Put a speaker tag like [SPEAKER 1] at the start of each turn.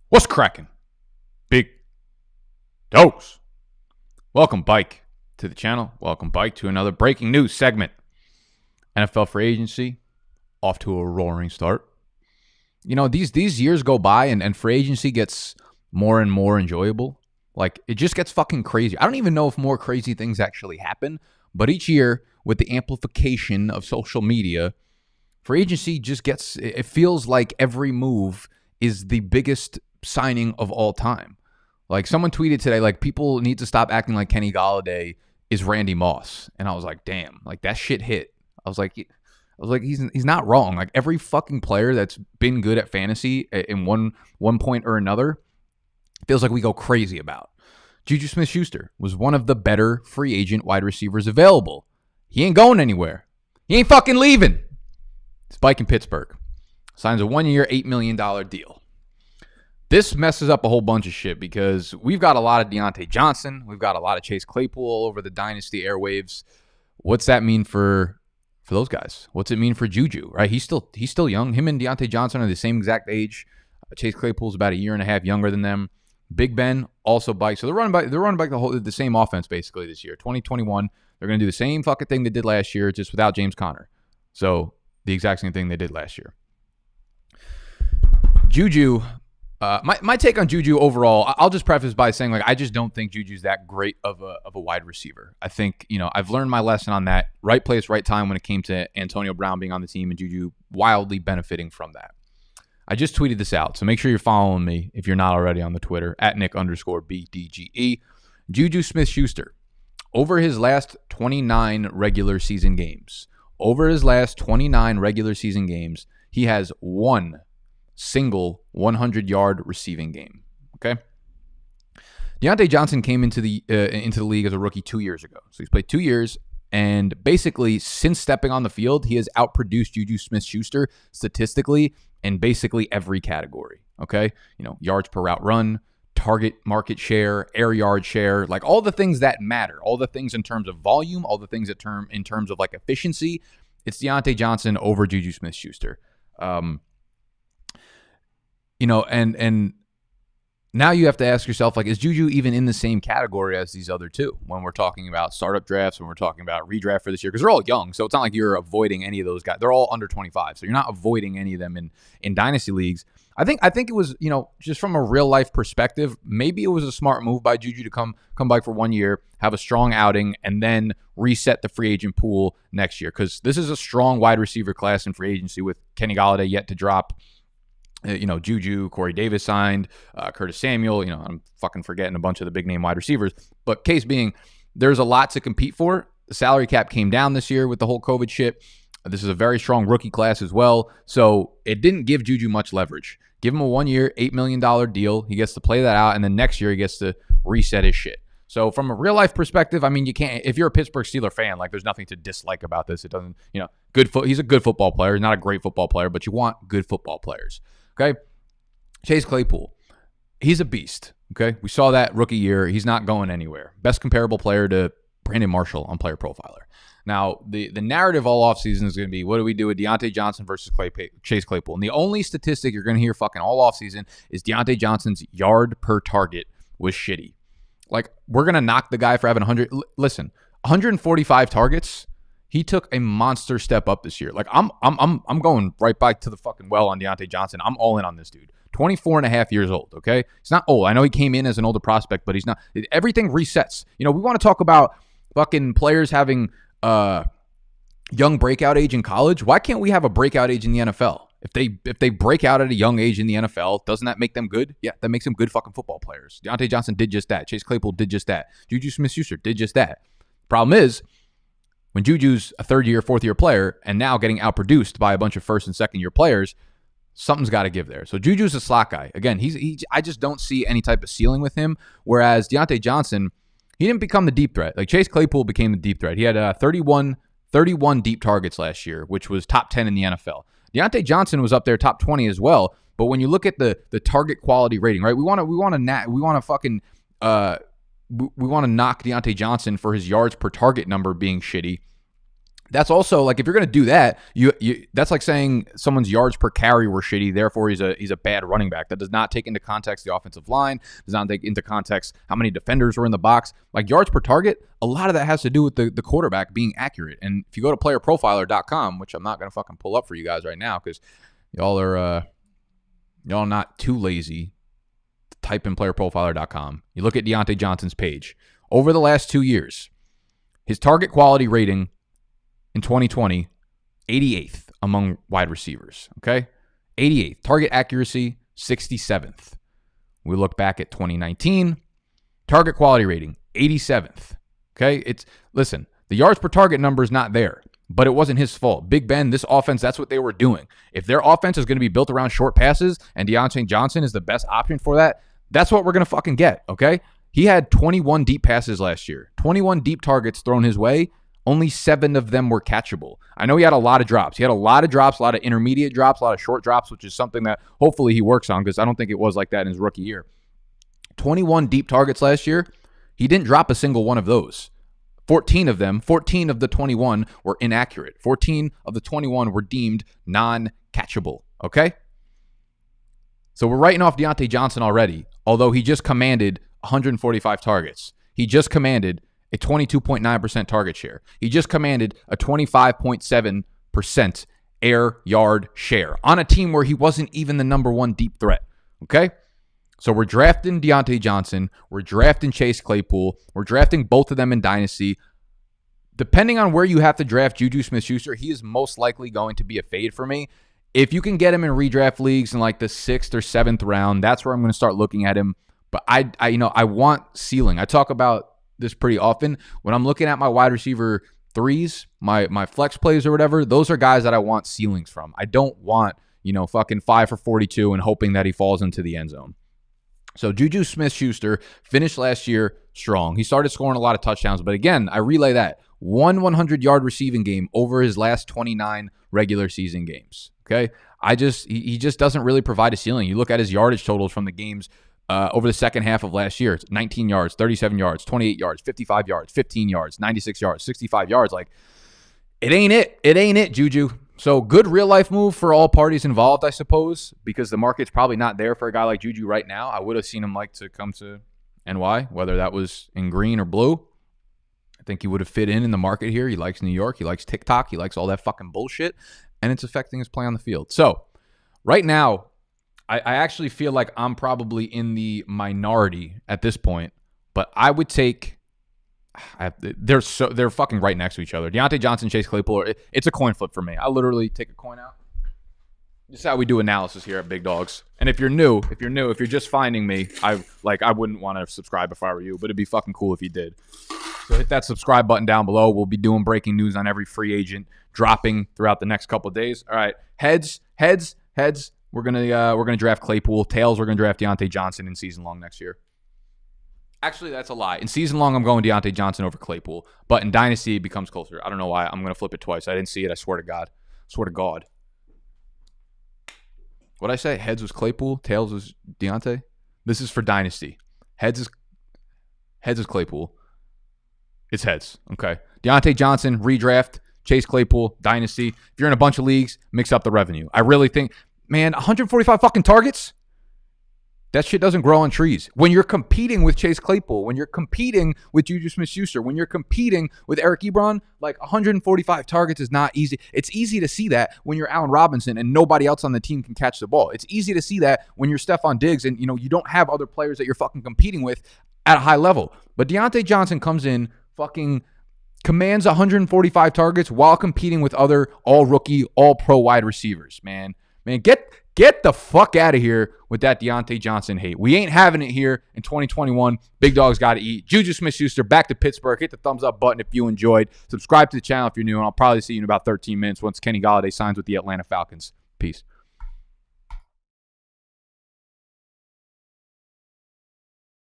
[SPEAKER 1] What's cracking? Big dose. Welcome, Bike, to the channel. Welcome, Bike, to another breaking news segment. NFL free agency off to a roaring start. You know, these years go by and free agency gets more and more enjoyable. Like, it just gets fucking crazy. I don't even know if more crazy things actually happen, but each year, with the amplification of social media, free agency just gets, it feels like every move is the biggest signing of all time. Like, someone tweeted today, like, people need to stop acting like Kenny Golladay is Randy Moss. And I was like, damn, like, that shit hit. I was like, he's not wrong. Like, every fucking player that's been good at fantasy in one point or another feels like we go crazy about. JUJU-SMITH SCHUSTER was one of the better free agent wide receivers available. He ain't going anywhere. He ain't fucking leaving. He's biking Pittsburgh. Signs a 1-year, $8 million deal. This messes up a whole bunch of shit because we've got a lot of Diontae Johnson. We've got a lot of Chase Claypool all over the dynasty airwaves. What's that mean for those guys? What's it mean for Juju, right? He's still young. Him and Diontae Johnson are the same exact age. Chase Claypool's about a year and a half younger than them. Big Ben also bikes. So they're running back the same offense basically this year. 2021, they're going to do the same fucking thing they did last year, just without James Conner. So the exact same thing they did last year. Juju, my take on Juju overall, I'll just preface by saying, like, I just don't think Juju's that great of a wide receiver. I think, you know, I've learned my lesson on that. Right place, right time when it came to Antonio Brown being on the team and Juju wildly benefiting from that. I just tweeted this out, so make sure you're following me if you're not already on the Twitter, at Nick_BDGE. JUJU-SMITH SCHUSTER, over his last 29 regular season games, he has one single 100-yard receiving game. Okay, Diontae Johnson came into the league as a rookie 2 years ago, so he's played 2 years, and basically since stepping on the field, he has outproduced JUJU-SMITH SCHUSTER statistically in basically every category. Okay, you know, yards per route run, target market share, air yard share, like all the things that matter, all the things in terms of volume, all the things in terms of like efficiency. It's Diontae Johnson over JUJU-SMITH SCHUSTER. You know, and now you have to ask yourself, like, is Juju even in the same category as these other two when we're talking about startup drafts, when we're talking about redraft for this year? Because they're all young, so it's not like you're avoiding any of those guys. They're all under 25, so you're not avoiding any of them in dynasty leagues. I think it was, you know, just from a real life perspective, maybe it was a smart move by Juju to come back for 1 year, have a strong outing, and then reset the free agent pool next year. Because this is a strong wide receiver class in free agency with Kenny Golladay yet to drop. You know, Juju, Corey Davis signed, Curtis Samuel, you know, I'm fucking forgetting a bunch of the big name wide receivers. But case being, there's a lot to compete for. The salary cap came down this year with the whole COVID shit. This is a very strong rookie class as well. So it didn't give Juju much leverage. Give him a 1 year, $8 million deal. He gets to play that out. And then next year he gets to reset his shit. So from a real life perspective, I mean, you can't, if you're a Pittsburgh Steelers fan, like, there's nothing to dislike about this. It doesn't, you know, he's a good football player. He's not a great football player, but you want good football players. Okay, Chase Claypool, he's a beast. Okay, we saw that rookie year. He's not going anywhere. Best comparable player to Brandon Marshall on Player Profiler. Now, the narrative all offseason is going to be, what do we do with Diontae Johnson versus Chase Claypool? And the only statistic you're going to hear fucking all offseason is Diontae Johnson's yard per target was shitty. Like, we're going to knock the guy for having 145 targets. He took a monster step up this year. Like, I'm going right back to the fucking well on Diontae Johnson. I'm all in on this dude. 24 and a half years old, okay? He's not old. I know he came in as an older prospect, but he's not. Everything resets. You know, we want to talk about fucking players having young breakout age in college. Why can't we have a breakout age in the NFL? If they break out at a young age in the NFL, doesn't that make them good? Yeah, that makes them good fucking football players. Diontae Johnson did just that. Chase Claypool did just that. JUJU-SMITH SCHUSTER did just that. Problem is, when Juju's a third-year, fourth-year player and now getting outproduced by a bunch of first- and second-year players, something's got to give there. So Juju's a slot guy. Again, I just don't see any type of ceiling with him, whereas Diontae Johnson, he didn't become the deep threat. Like, Chase Claypool became the deep threat. He had 31 deep targets last year, which was top 10 in the NFL. Diontae Johnson was up there top 20 as well, but when you look at the target quality rating, right? We want to knock Diontae Johnson for his yards per target number being shitty. That's also like, if you're going to do that, you that's like saying someone's yards per carry were shitty, therefore he's a bad running back. That does not take into context the offensive line, does not take into context how many defenders were in the box. Like yards per target, a lot of that has to do with the quarterback being accurate. And if you go to playerprofiler.com, which I'm not going to fucking pull up for you guys right now because y'all are not too lazy to type in playerprofiler.com. You look at Diontae Johnson's page. Over the last 2 years, his target quality rating in 2020, 88th among wide receivers, okay? 88th. Target accuracy, 67th. We look back at 2019, target quality rating, 87th, okay? Listen, the yards per target number is not there, but it wasn't his fault. Big Ben, this offense, that's what they were doing. If their offense is going to be built around short passes and Diontae Johnson is the best option for that, that's what we're going to fucking get, okay? He had 21 deep passes last year, 21 deep targets thrown his way. Only 7 of them were catchable. I know he had a lot of drops. He had a lot of drops, a lot of intermediate drops, a lot of short drops, which is something that hopefully he works on because I don't think it was like that in his rookie year. 21 deep targets last year. He didn't drop a single one of those. 14 of the 21 were inaccurate. 14 of the 21 were deemed non-catchable, okay? So we're writing off Diontae Johnson already, although he just commanded 145 targets. He just commanded a 22.9% target share. He just commanded a 25.7% air yard share on a team where he wasn't even the number one deep threat. Okay? So we're drafting Diontae Johnson. We're drafting Chase Claypool. We're drafting both of them in Dynasty. Depending on where you have to draft JUJU-SMITH SCHUSTER, he is most likely going to be a fade for me. If you can get him in redraft leagues in like the 6th or 7th round, that's where I'm going to start looking at him. But I want ceiling. I talk about this pretty often. When I'm looking at my wide receiver threes, my flex plays or whatever, those are guys that I want ceilings from. I don't want, fucking 5 for 42 and hoping that he falls into the end zone. So JUJU-SMITH SCHUSTER finished last year strong. He started scoring a lot of touchdowns, but again, I relay that. 100-yard receiving game over his last 29 regular season games. Okay? He just doesn't really provide a ceiling. You look at his yardage totals from the games over the second half of last year. It's 19 yards, 37 yards, 28 yards, 55 yards, 15 yards, 96 yards, 65 yards. Like, it ain't it. It ain't it, Juju. So good real-life move for all parties involved, I suppose, because the market's probably not there for a guy like Juju right now. I would have seen him like to come to NY, whether that was in green or blue. I think he would have fit in the market here. He likes New York. He likes TikTok. He likes all that fucking bullshit, and it's affecting his play on the field. So right now, I actually feel like I'm probably in the minority at this point, but I would take. They're fucking right next to each other. Diontae Johnson, Chase Claypool. It's a coin flip for me. I literally take a coin out. This is how we do analysis here at Big Dogs. And if you're just finding me, I wouldn't want to subscribe if I were you, but it'd be fucking cool if you did. So hit that subscribe button down below. We'll be doing breaking news on every free agent dropping throughout the next couple of days. All right, heads. We're gonna draft Claypool. Tails, we're gonna draft Diontae Johnson in season long next year. Actually, that's a lie. In season long, I'm going Diontae Johnson over Claypool. But in Dynasty, it becomes closer. I don't know why. I'm gonna flip it twice. I didn't see it. I swear to God. What'd I say? Heads was Claypool. Tails was Diontae. This is for Dynasty. Heads is Claypool. It's heads. Okay. Diontae Johnson, redraft. Chase Claypool, Dynasty. If you're in a bunch of leagues, mix up the revenue. I really think, man, 145 fucking targets? That shit doesn't grow on trees. When you're competing with Chase Claypool, when you're competing with JUJU-SMITH SCHUSTER, when you're competing with Eric Ebron, like 145 targets is not easy. It's easy to see that when you're Allen Robinson and nobody else on the team can catch the ball. It's easy to see that when you're Stephon Diggs and you don't have other players that you're fucking competing with at a high level. But Diontae Johnson comes in, fucking commands 145 targets while competing with other all-rookie, all-pro wide receivers, man. Get the fuck out of here with that Diontae Johnson hate. We ain't having it here in 2021. Big Dogs got to eat. JUJU-SMITH SCHUSTER back to Pittsburgh. Hit the thumbs up button if you enjoyed. Subscribe to the channel if you're new, and I'll probably see you in about 13 minutes once Kenny Golladay signs with the Atlanta Falcons. Peace.